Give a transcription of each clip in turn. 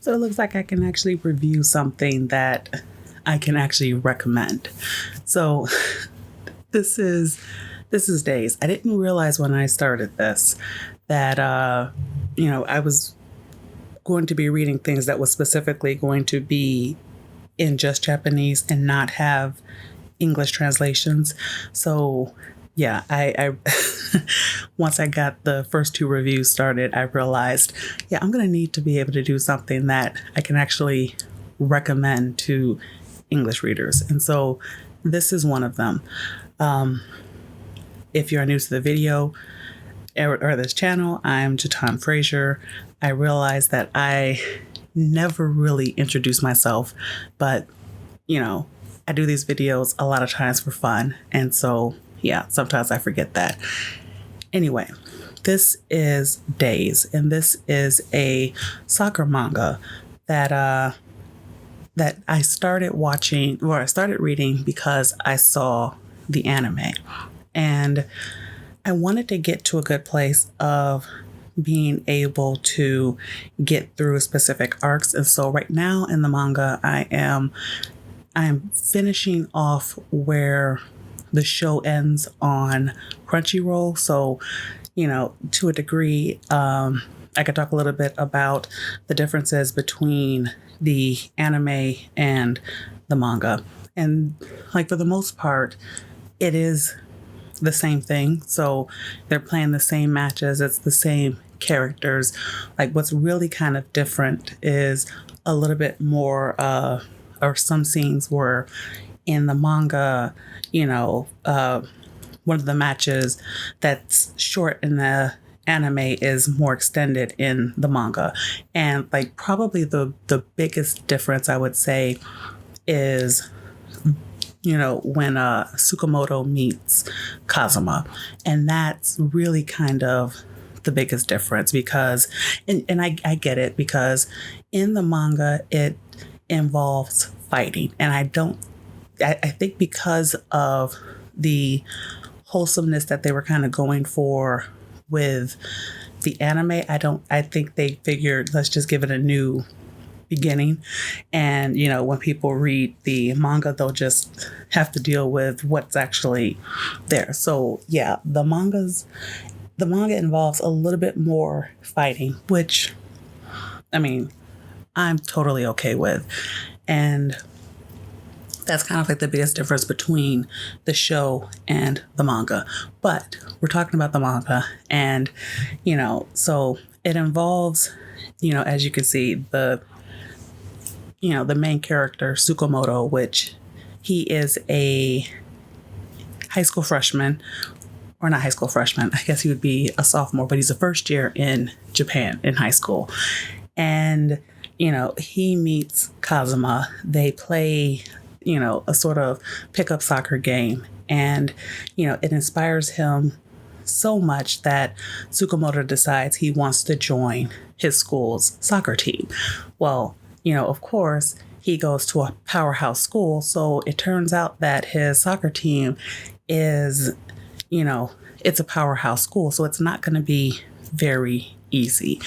So it looks like I can actually review something that I can actually recommend. So this is Days. I didn't realize when I started this that I was going to be reading things that was specifically going to be in just Japanese and not have English translations. So yeah, I once I got the first two reviews started, I realized, yeah, I'm going to need to be able to do something that I can actually recommend to English readers. And so this is one of them. If you're new to the video or this channel, I'm Jatan Frazier. I realized that I never really introduced myself, but I do these videos a lot of times for fun. And so, yeah, sometimes I forget that. Anyway, this is Days, and this is a soccer manga that I started watching, or I started reading because I saw the anime. And I wanted to get to a good place of being able to get through specific arcs. And so right now in the manga, I am finishing off where the show ends on Crunchyroll. So, to a degree, I could talk a little bit about the differences between the anime and the manga. And for the most part, it is the same thing. So they're playing the same matches. It's the same characters. What's really kind of different is a little bit more, or some scenes were in the manga, one of the matches that's short in the anime is more extended in the manga. And probably the biggest difference I would say is when Tsukamoto meets Kazuma. And that's really kind of the biggest difference because, and I get it, because in the manga, it involves fighting. And I think because of the wholesomeness that they were kind of going for with the anime, I think they figured, let's just give it a new beginning. And when people read the manga, they'll just have to deal with what's actually there. So yeah, the manga involves a little bit more fighting, which I'm totally okay with. And that's kind of the biggest difference between the show and the manga. But we're talking about the manga, and so it involves, as you can see, the main character, Tsukamoto, which he is a high school freshman, or not high school freshman, I guess he would be a sophomore, but he's a first year in Japan in high school. And, he meets Kazuma. They play, a sort of pickup soccer game. And, it inspires him so much that Tsukamoto decides he wants to join his school's soccer team. Well, of course, he goes to a powerhouse school. So it turns out that his soccer team is, it's a powerhouse school. So it's not going to be very easy.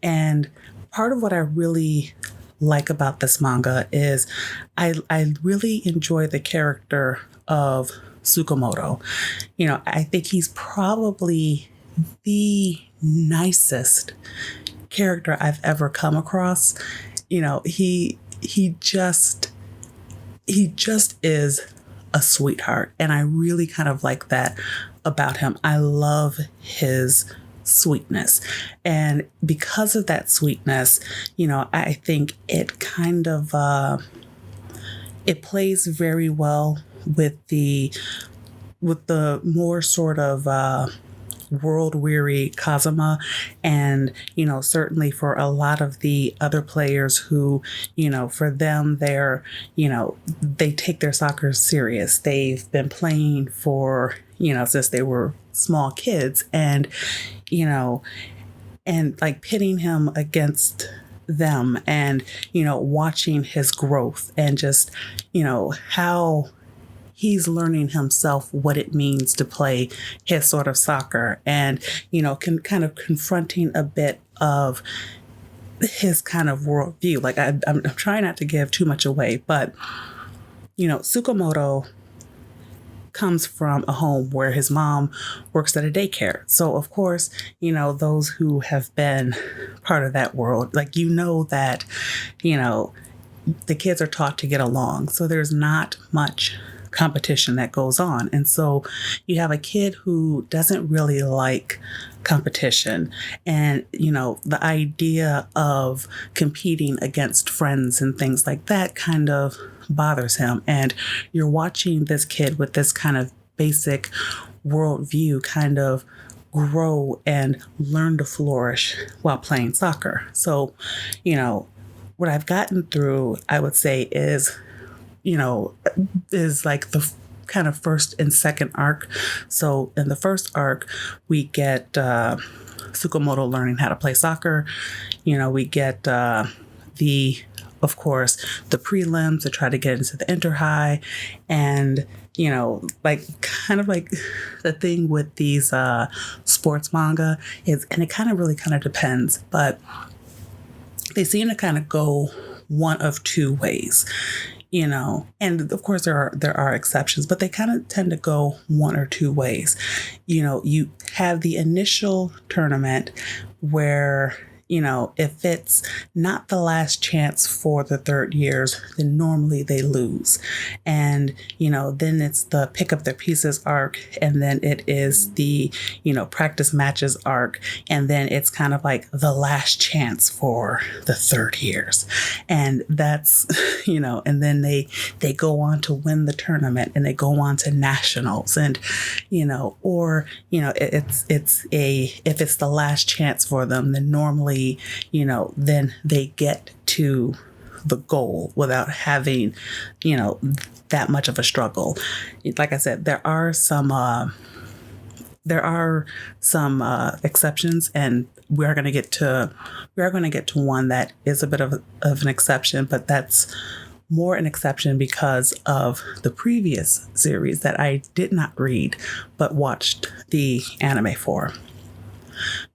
And part of what I really like about this manga is I really enjoy the character of Tsukamoto. I think he's probably the nicest character I've ever come across. He just is a sweetheart, and I really kind of like that about him. I love his sweetness, and because of that sweetness, I think it kind of it plays very well with the more sort of world-weary Kazuma. And, certainly for a lot of the other players who, for them, they're, they take their soccer serious. They've been playing for, since they were small kids, and, and pitting him against them and, watching his growth and just, how he's learning himself what it means to play his sort of soccer, and, kind of confronting a bit of his kind of worldview. Like I'm trying not to give too much away, but Tsukamoto comes from a home where his mom works at a daycare. So of course, those who have been part of that world, like that, the kids are taught to get along. So there's not much competition that goes on. And so you have a kid who doesn't really like competition, and the idea of competing against friends and things like that kind of bothers him. And you're watching this kid with this kind of basic worldview kind of grow and learn to flourish while playing soccer. So what I've gotten through, I would say, is like the kind of first and second arc. So in the first arc, we get Tsukamoto learning how to play soccer. We get of course, the prelims to try to get into the inter-high. And, kind of like the thing with these sports manga is, and it kind of depends, but they seem to kind of go one of two ways. And of course there are exceptions, but they kind of tend to go one or two ways. You have the initial tournament where, if it's not the last chance for the third years, then normally they lose. And, then it's the pick up their pieces arc, and then it is the, practice matches arc. And then it's kind of like the last chance for the third years. And that's, and then they go on to win the tournament, and they go on to nationals, and, if it's the last chance for them, then normally, then they get to the goal without having, that much of a struggle. Like I said, there are some exceptions, and we are going to get to one that is a bit of an exception, but that's more an exception because of the previous series that I did not read, but watched the anime for.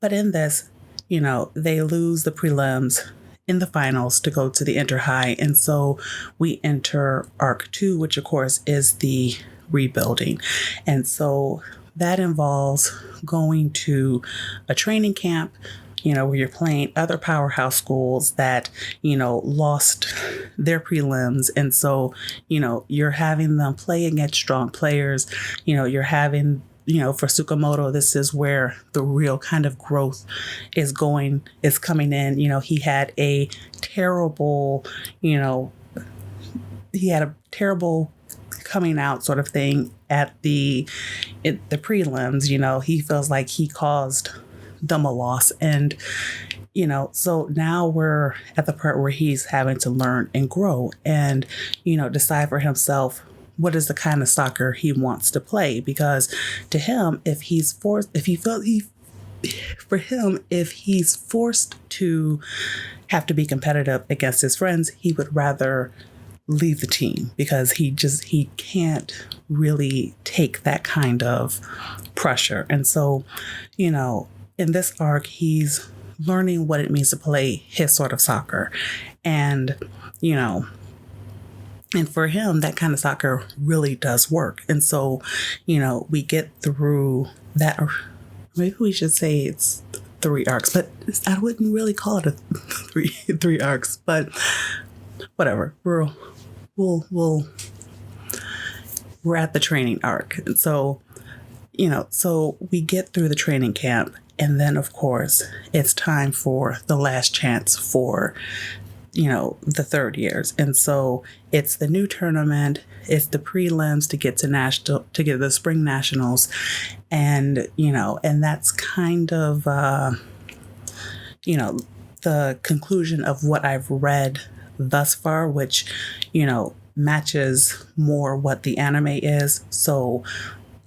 But in this, they lose the prelims in the finals to go to the inter-high. And so we enter arc 2, which of course is the rebuilding. And so that involves going to a training camp, where you're playing other powerhouse schools that, lost their prelims. And so, you're having them play against strong players. You're having, for Tsukamoto, this is where the real kind of growth is coming in. He had a terrible, coming out sort of thing at the prelims. He feels like he caused them a loss. And, so now we're at the part where he's having to learn and grow and, decide for himself what is the kind of soccer he wants to play. Because to him, if he's forced to have to be competitive against his friends, he would rather leave the team, because he can't really take that kind of pressure. And so, in this arc, he's learning what it means to play his sort of soccer. And, and for him, that kind of soccer really does work. And so, we get through that. Or maybe we should say it's 3 arcs, but I wouldn't really call it a three arcs, but whatever. We're at the training arc. And so, so we get through the training camp, and then of course it's time for the last chance for, the third years. And so it's the new tournament, it's the prelims to get to get the spring nationals. And, and that's kind of, the conclusion of what I've read thus far, which, matches more what the anime is. So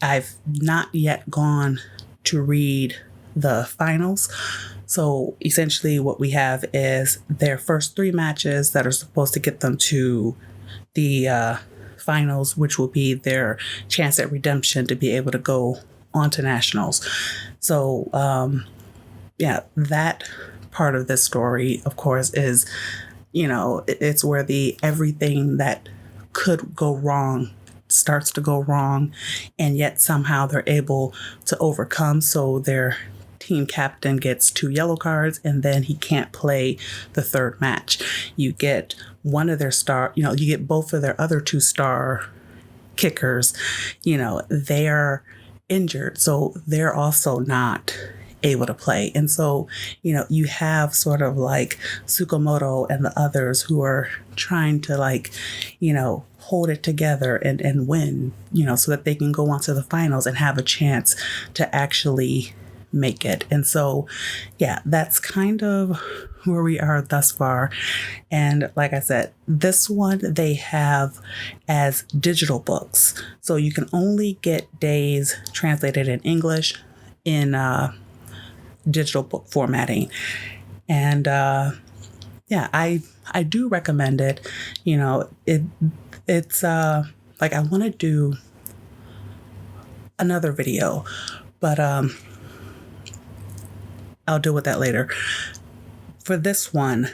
I've not yet gone to read the finals. So essentially what we have is their first 3 matches that are supposed to get them to the finals, which will be their chance at redemption to be able to go on to nationals. So, that part of this story, of course, is, it's where the everything that could go wrong starts to go wrong, and yet somehow they're able to overcome. So their team captain gets 2 yellow cards, and then he can't play the third match. You get one of their you get both of their other 2 star kickers, they're injured, so they're also not able to play. And so, you have sort of like Tsukamoto and the others who are trying to hold it together and win, so that they can go on to the finals and have a chance to actually make it. And so, yeah, that's kind of where we are thus far. And like I said, this one they have as digital books. So you can only get days translated in English in digital book formatting. And yeah, I do recommend it. It's like I want to do another video, but I'll deal with that later. For this one,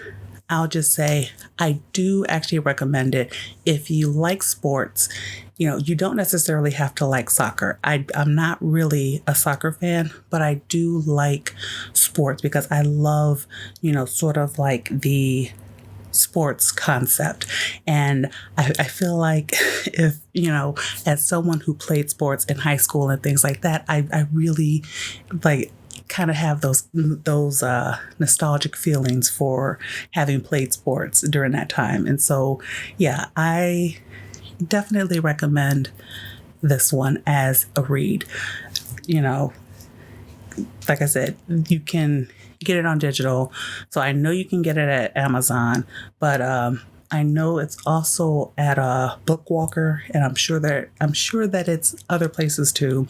I'll just say I do actually recommend it if you like sports. You don't necessarily have to like soccer. I'm not really a soccer fan, but I do like sports because I love, sort of like the sports concept. And I feel like if, as someone who played sports in high school and things like that, I really kind of have those nostalgic feelings for having played sports during that time. And so, yeah, I definitely recommend this one as a read. Like I said, you can get it on digital. So I know you can get it at Amazon, but I know it's also at a Bookwalker, and I'm sure that it's other places too.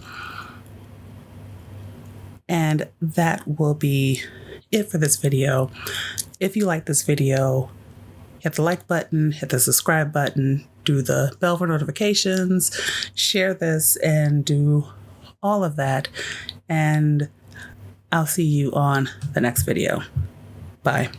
And that will be it for this video. If you like this video, hit the like button, hit the subscribe button, do the bell for notifications, share this, and do all of that. And I'll see you on the next video. Bye.